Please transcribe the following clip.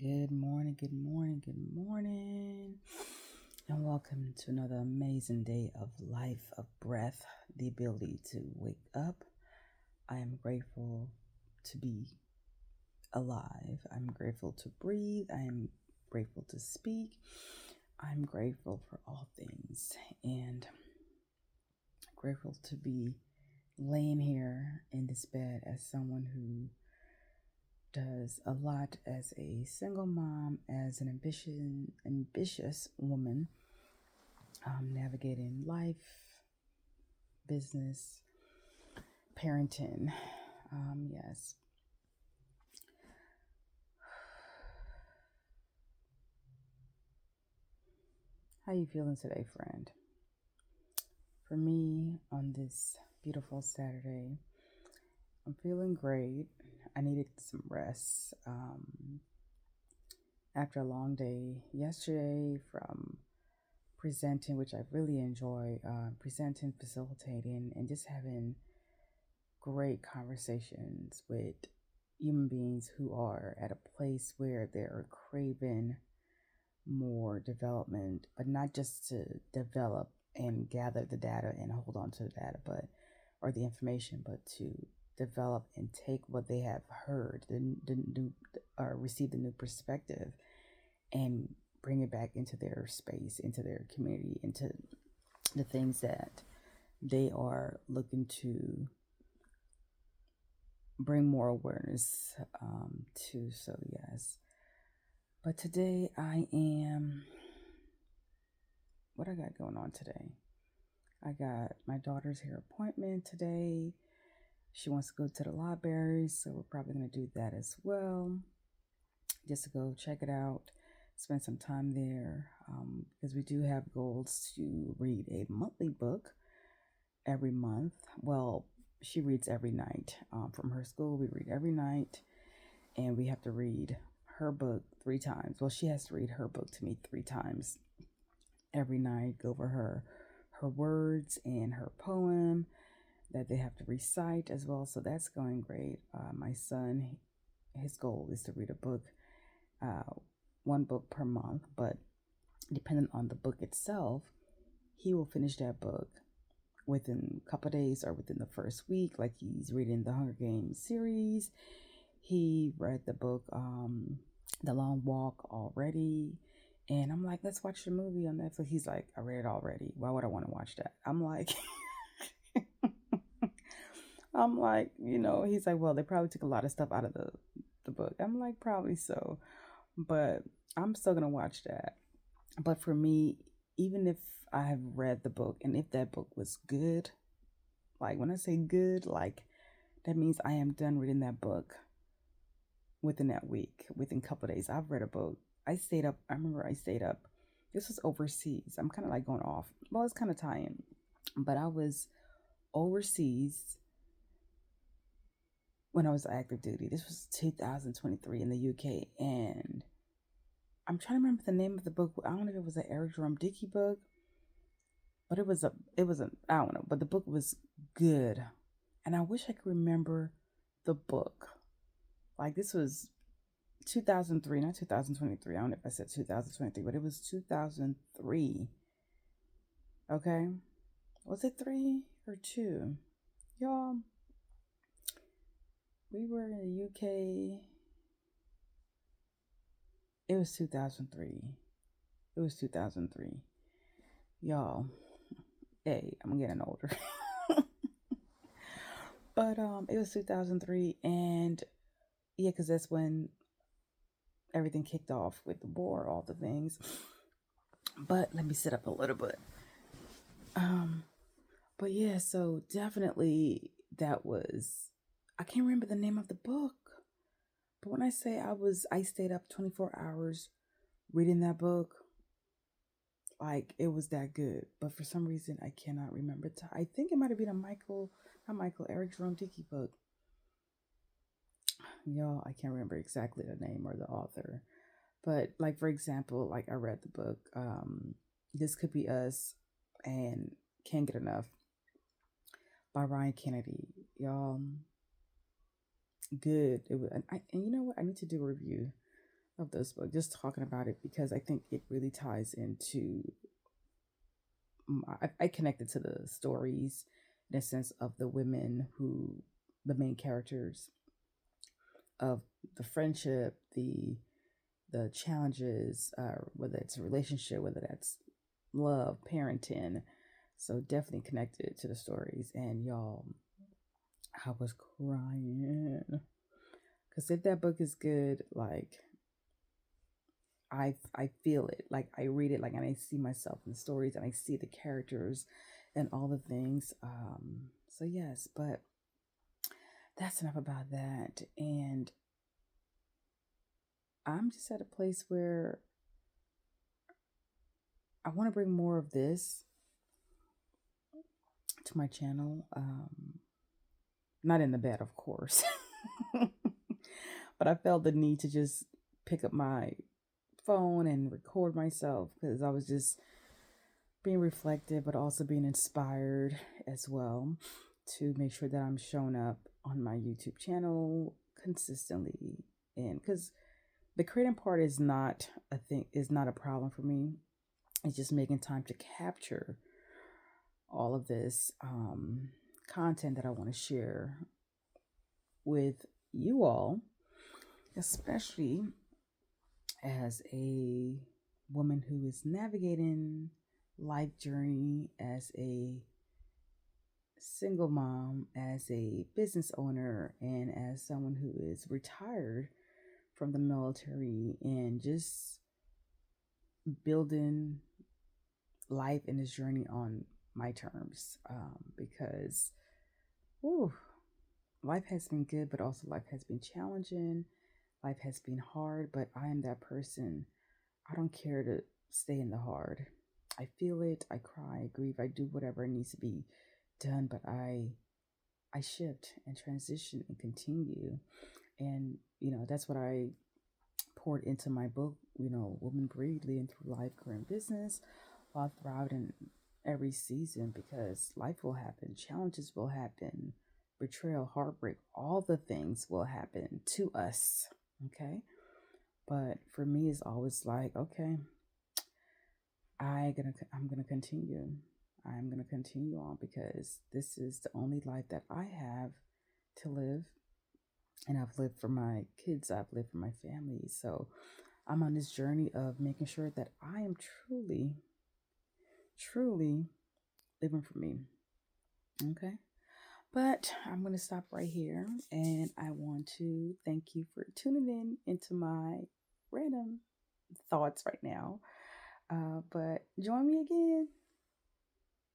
Good morning, good morning, good morning, and welcome to another amazing day of life, of breath, the ability to wake up. I am grateful to be alive. I'm grateful to breathe. I am grateful to speak. I'm grateful for all things and grateful to be laying here in this bed as someone who does a lot as a single mom, as an ambitious woman, navigating life, business, parenting. Yes. How you feeling today, friend? For me, on this beautiful Saturday, I'm feeling great. I needed some rest after a long day yesterday from presenting, which I really enjoy presenting, facilitating, and just having great conversations with human beings who are at a place where they're craving more development, but not just to develop and gather the data and hold on to the data, but or the information, but to develop and take what they have heard, the new or receive the new perspective, and bring it back into their space, into their community, into the things that they are looking to bring more awareness to. So yes, but today I am. What I got going on today? I got my daughter's hair appointment today. She wants to go to the library, so we're probably going to do that as well. Just to go check it out, spend some time there, because we do have goals to read a monthly book every month. Well, she reads every night. From her school, we read every night, and we have to read her book 3 times. Well, she has to read her book to me 3 times every night, go over her words and her poem that they have to recite as well. So that's going great. My son, his goal is to read a book, uh, 1 book per month, but depending on the book itself, he will finish that book within a couple of days or within the first week. Like he's reading the Hunger Games series. He read the book, The Long Walk already. And I'm like, let's watch the movie on Netflix. He's like, I read it already. Why would I want to watch that? I'm like, he's like, well, they probably took a lot of stuff out of the book. I'm like, probably so. But I'm still going to watch that. But for me, even if I have read the book and if that book was good, like when I say good, like that means I am done reading that book within that week, within a couple of days. I've read a book. I stayed up. I remember I stayed up. This was overseas. I'm kind of like going off. Well, it's kind of tying, but I was overseas when I was active duty. This was 2023 in the UK, and I'm trying to remember the name of the book. I don't know if it was an Eric Jerome Dickey book, but it was a I don't know, but the book was good, and I wish I could remember the book. Like this was 2003, not 2023. I don't know if I said 2023, but it was 2003. Okay, was it 3 or 2? Y'all, we were in the UK. It was 2003. It was 2003. Y'all, hey, I'm getting older. But it was 2003, and yeah, because that's when everything kicked off with the war, all the things. But let me sit up a little bit. Um, but yeah, so definitely that was. I can't remember the name of the book, but when I say I stayed up 24 hours reading that book. Like it was that good, but for some reason I cannot remember. I think it might have been a Eric Jerome Dickey book. Y'all, I can't remember exactly the name or the author. But like for example, like I read the book, This Could Be Us and Can't Get Enough by Ryan Kennedy. Y'all, good. It was, and you know what? I need to do a review of this book, just talking about it because I think it really ties into. I connected to the stories in a sense of the women who, the main characters of the friendship, the challenges, whether it's a relationship, whether that's love, parenting. So definitely connected to the stories. And y'all, I was crying because if that book is good, like I feel it. Like I read it, like and I see myself in the stories, and I see the characters, and all the things. So yes, but that's enough about that. And I'm just at a place where I want to bring more of this to my channel. Not in the bed, of course, but I felt the need to just pick up my phone and record myself because I was just being reflective, but also being inspired as well to make sure that I'm showing up on my YouTube channel consistently. And because the creating part is not a thing, is not a problem for me. It's just making time to capture all of this content that I want to share with you all, especially as a woman who is navigating life journey as a single mom, as a business owner, and as someone who is retired from the military and just building life in this journey on my terms. Because whew, life has been good, but also life has been challenging. Life has been hard, but I am that person. I don't care to stay in the hard. I feel it. I cry. I grieve. I do whatever needs to be done, but I shift and transition and continue. And that's what I poured into my book. Woman Breed, leading through life, career, and business, while thriving in every season. Because life will happen, challenges will happen, betrayal, heartbreak, all the things will happen to us. Okay. But for me, it's always like, okay, I'm gonna continue. I'm gonna continue on because this is the only life that I have to live, and I've lived for my kids. I've lived for my family. So I'm on this journey of making sure that I am truly, truly living for me. Okay. But I'm going to stop right here, and I want to thank you for tuning in into my random thoughts right now. But join me again